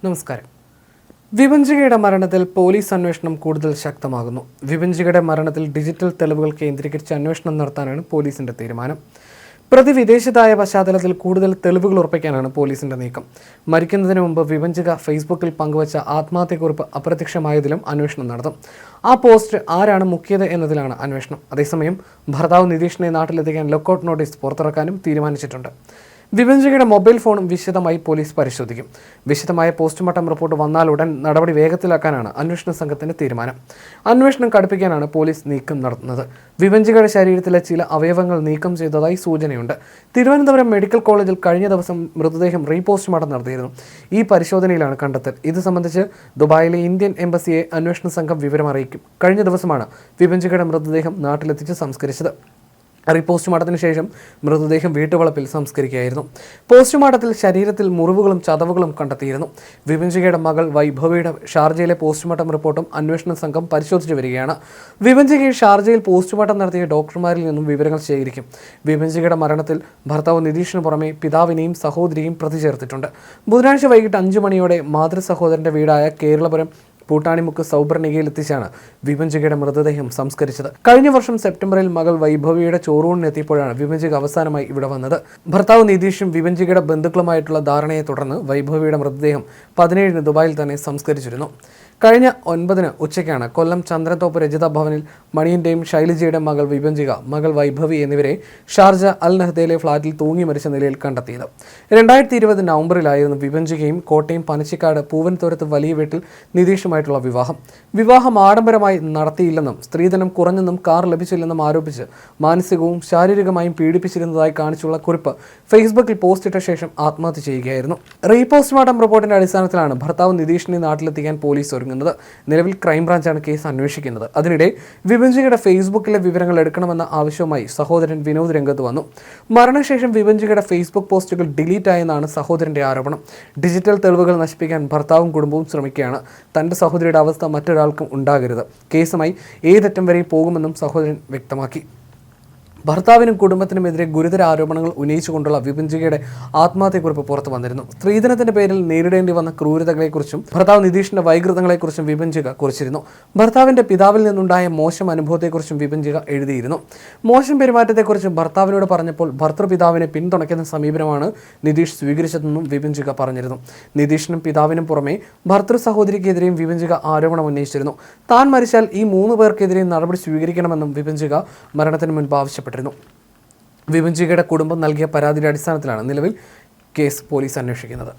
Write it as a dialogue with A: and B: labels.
A: നമസ്കാരം. വിഭജികയുടെ മരണത്തിൽ പോലീസ് അന്വേഷണം കൂടുതൽ ശക്തമാകുന്നു. വിഭജികയുടെ മരണത്തിൽ ഡിജിറ്റൽ തെളിവുകൾ കേന്ദ്രീകരിച്ച് അന്വേഷണം നടത്താനാണ് പോലീസിന്റെ തീരുമാനം. പ്രതി വിദേശത്തായ പശ്ചാത്തലത്തിൽ കൂടുതൽ തെളിവുകൾ ഉറപ്പിക്കാനാണ് പോലീസിന്റെ നീക്കം. മരിക്കുന്നതിന് മുമ്പ് വിഭജിക ഫേസ്ബുക്കിൽ പങ്കുവച്ച ആത്മഹത്യക്കുറിപ്പ് അപ്രത്യക്ഷമായതിലും അന്വേഷണം നടത്തും. ആ പോസ്റ്റ് ആരാണ് മുക്കിയത് എന്നതിലാണ് അന്വേഷണം. അതേസമയം ഭർത്താവ് നിതീഷിനെ നാട്ടിലെത്തിക്കാൻ ലുക്കൌട്ട് നോട്ടീസ് പുറത്തിറക്കാനും തീരുമാനിച്ചിട്ടുണ്ട്. വിഭജികയുടെ മൊബൈൽ ഫോണും വിശദമായി പോലീസ് പരിശോധിക്കും. വിശദമായ പോസ്റ്റ്മോർട്ടം റിപ്പോർട്ട് വന്നാലുടൻ നടപടി വേഗത്തിലാക്കാനാണ് അന്വേഷണ സംഘത്തിന്റെ തീരുമാനം. അന്വേഷണം കടുപ്പിക്കാനാണ് പോലീസ് നീക്കം നടത്തുന്നത്. വിഭജികയുടെ ശരീരത്തിലെ ചില അവയവങ്ങൾ നീക്കം ചെയ്തതായി സൂചനയുണ്ട്. തിരുവനന്തപുരം മെഡിക്കൽ കോളേജിൽ കഴിഞ്ഞ ദിവസം മൃതദേഹം റീപോസ്റ്റ്മോർട്ടം നടത്തിയിരുന്നു. ഈ പരിശോധനയിലാണ് കണ്ടെത്തൽ. ഇത് സംബന്ധിച്ച് ദുബായിലെ ഇന്ത്യൻ എംബസിയെ അന്വേഷണ സംഘം വിവരം അറിയിക്കും. കഴിഞ്ഞ ദിവസമാണ് വിഭജികയുടെ മൃതദേഹം നാട്ടിലെത്തിച്ച് സംസ്കരിച്ചത്. പോസ്റ്റ്മോർട്ടത്തിന് ശേഷം മൃതദേഹം വീട്ടുവളപ്പിൽ സംസ്കരിക്കുകയായിരുന്നു. പോസ്റ്റ്മോർട്ടത്തിൽ ശരീരത്തിൽ മുറിവുകളും ചതവുകളും കണ്ടെത്തിയിരുന്നു. വിഭജികയുടെ മകൾ വൈഭവിയുടെ ഷാർജയിലെ പോസ്റ്റ്മോർട്ടം റിപ്പോർട്ടും അന്വേഷണ സംഘം പരിശോധിച്ചു വരികയാണ്. വിഭജികയെ ഷാർജയിൽ പോസ്റ്റ്മോർട്ടം നടത്തിയ ഡോക്ടർമാരിൽ നിന്നും വിവരങ്ങൾ ശേഖരിക്കും. വിഭജികയുടെ മരണത്തിൽ ഭർത്താവ് നിതീഷിന് പുറമെ പിതാവിനെയും സഹോദരിയും പ്രതി ചേർത്തിട്ടുണ്ട്. ബുധനാഴ്ച വൈകിട്ട് 5 മണിയോടെ മാതൃ സഹോദരന്റെ വീടായ കേരളപുരം പൂട്ടാണിമുക്ക് സൗപർണികയിൽ എത്തിച്ചാണ് വിഭജികയുടെ മൃതദേഹം സംസ്കരിച്ചത്. കഴിഞ്ഞ വർഷം സെപ്റ്റംബറിൽ മകൾ വൈഭവിയുടെ ചോറൂണിനെത്തിയപ്പോഴാണ് വിഭജിക അവസാനമായി ഇവിടെ വന്നത്. ഭർത്താവ് നിതീഷും വിഭജികയുടെ ബന്ധുക്കളുമായിട്ടുള്ള ധാരണയെ തുടർന്ന് വൈഭവിയുടെ മൃതദേഹം 17 ദുബായിൽ തന്നെ സംസ്കരിച്ചിരുന്നു. കഴിഞ്ഞ 9 ഉച്ചയ്ക്കാണ് കൊല്ലം ചന്ദ്രത്തോപ്പ് രജിത ഭവനിൽ മണിയന്റെയും ശൈലജയുടെയും മകൾ വിഭജിക, മകൾ വൈഭവി എന്നിവരെ ഷാർജ അൽ നഹ്ദയിലെ ഫ്ളാറ്റിൽ തൂങ്ങി മരിച്ച നിലയിൽ കണ്ടെത്തിയത്. 2020 നവംബറിലായിരുന്നു വിഭജികയും കോട്ടയം പനച്ചിക്കാട് പൂവൻതുരത്ത് വലിയ വീട്ടിൽ നിതീഷുമായിട്ടുള്ള വിവാഹം ആഡംബരമായി നടത്തിയില്ലെന്നും സ്ത്രീധനം കുറഞ്ഞെന്നും കാർ ലഭിച്ചില്ലെന്നും ആരോപിച്ച് മാനസികവും ശാരീരികമായും പീഡിപ്പിച്ചിരുന്നതായി കാണിച്ചുള്ള കുറിപ്പ് ഫേസ്ബുക്കിൽ പോസ്റ്റിട്ട ശേഷം ആത്മഹത്യ ചെയ്യുകയായിരുന്നു. റീപോസ്റ്റ്മോർട്ടം റിപ്പോർട്ടിന്റെ അടിസ്ഥാനത്തിലാണ് ഭർത്താവ് നിതീഷിനെ നാട്ടിലെത്തിക്കാൻ പോലീസ് ഒരുങ്ങുന്നത്. നിലവിൽ ക്രൈംബ്രാഞ്ചാണ് കേസ് അന്വേഷിക്കുന്നത്. അതിനിടെ വിഭജികയുടെ ഫേസ്ബുക്കിലെ വിവരങ്ങൾ എടുക്കണമെന്ന ആവശ്യവുമായി സഹോദരൻ വിനോദ് രംഗത്ത് വന്നു. മരണശേഷം വിഭജികയുടെ ഫേസ്ബുക്ക് പോസ്റ്റുകൾ ഡിലീറ്റ് ആയെന്നാണ് സഹോദരന്റെ ആരോപണം. ഡിജിറ്റൽ തെളിവുകൾ നശിപ്പിക്കാൻ ഭർത്താവും കുടുംബവും ശ്രമിക്കുകയാണ്. തന്റെ സഹോദരിയുടെ അവസ്ഥ മറ്റൊരാൾക്കും ഉണ്ടാകരുത്. കേസുമായി ഏതറ്റം വരെയും പോകുമെന്നും സഹോദരൻ വ്യക്തമാക്കി. ഭർത്താവിനും കുടുംബത്തിനുമെതിരെ ഗുരുതര ആരോപണങ്ങൾ ഉന്നയിച്ചുകൊണ്ടുള്ള വിഭജികയുടെ ആത്മഹത്യക്കുറിപ്പ് പുറത്തു വന്നിരുന്നു. സ്ത്രീധനത്തിന്റെ പേരിൽ നേരിടേണ്ടി വന്ന ക്രൂരതകളെക്കുറിച്ചും ഭർത്താവ് നിതീഷിന്റെ വൈകൃതങ്ങളെക്കുറിച്ചും വിഭജിക കുറിച്ചിരുന്നു. ഭർത്താവിന്റെ പിതാവിൽ നിന്നുണ്ടായ മോശം അനുഭവത്തെക്കുറിച്ചും വിഭജിക എഴുതിയിരുന്നു. മോശം പെരുമാറ്റത്തെക്കുറിച്ച് ഭർത്താവിനോട് പറഞ്ഞപ്പോൾ ഭർത്തൃപിതാവിനെ പിന്തുണയ്ക്കുന്ന സമീപനമാണ് നിതീഷ് സ്വീകരിച്ചതെന്നും വിഭജിക പറഞ്ഞിരുന്നു. നിതീഷിനും പിതാവിനും പുറമെ ഭർത്തൃ സഹോദരിക്കെതിരെയും വിഭജിക ആരോപണം ഉന്നയിച്ചിരുന്നു. താൻ മരിച്ചാൽ ഈ 3 പേർക്കെതിരെയും നടപടി സ്വീകരിക്കണമെന്നും വിഭജിക മരണത്തിന് മുൻപ് ആവശ്യപ്പെട്ടു. വിഭജികയുടെ കുടുംബം നൽകിയ പരാതിയുടെ അടിസ്ഥാനത്തിലാണ് നിലവിൽ കേസ് പോലീസ് അന്വേഷിക്കുന്നത്.